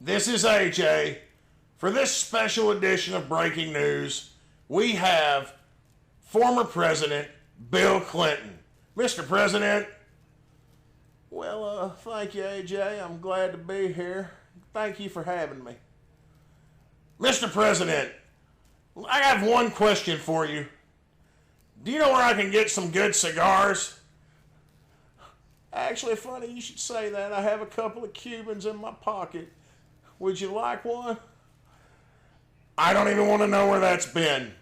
This is AJ. For this special edition of Breaking News, we have former President Bill Clinton. Mr. President. Well, thank you, AJ. I'm glad to be here. Thank you for having me. Mr. President, I have one question for you. Do you know where I can get some good cigars? Actually, funny you should say that. I have a couple of Cubans in my pocket. Would you like one? I don't even want to know where that's been.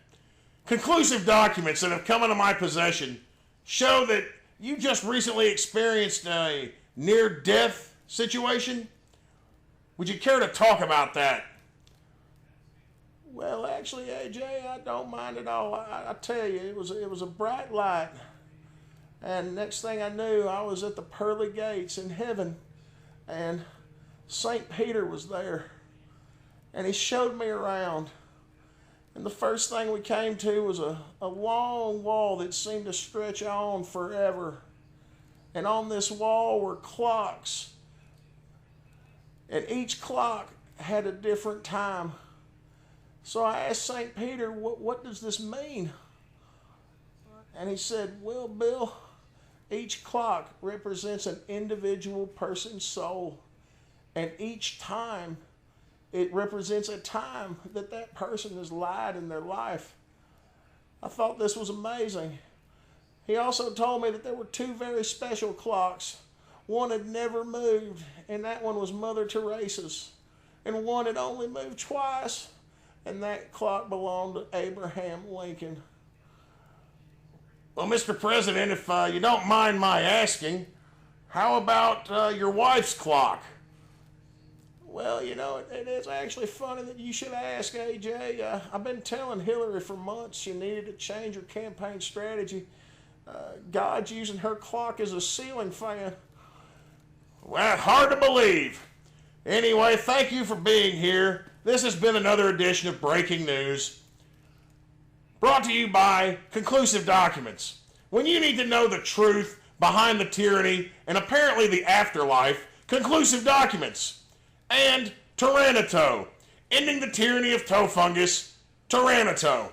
Conclusive documents that have come into my possession show that you just recently experienced a near-death situation. Would you care to talk about that? Well, actually, AJ, I don't mind at all. I tell you, it was a bright light. And next thing I knew, I was at the pearly gates in heaven. And St. Peter was there. And he showed me around. And the first thing we came to was a long wall that seemed to stretch on forever. And on this wall were clocks. And each clock had a different time. So I asked St. Peter, what does this mean? And he said, well, Bill, each clock represents an individual person's soul. And each time, it represents a time that that person has lied in their life. I thought this was amazing. He also told me that there were two very special clocks. One had never moved, and that one was Mother Teresa's. And one had only moved twice, and that clock belonged to Abraham Lincoln. Well, Mr. President, if you don't mind my asking, how about your wife's clock? Well, you know, it is actually funny that you should ask, AJ. I've been telling Hillary for months she needed to change her campaign strategy. God's using her clock as a ceiling fan. Well, hard to believe. Anyway, thank you for being here. This has been another edition of Breaking News, brought to you by Conclusive Documents. When you need to know the truth behind the tyranny and apparently the afterlife, Conclusive Documents. And Tyrannotoe, ending the tyranny of toe fungus, Tyrannotoe.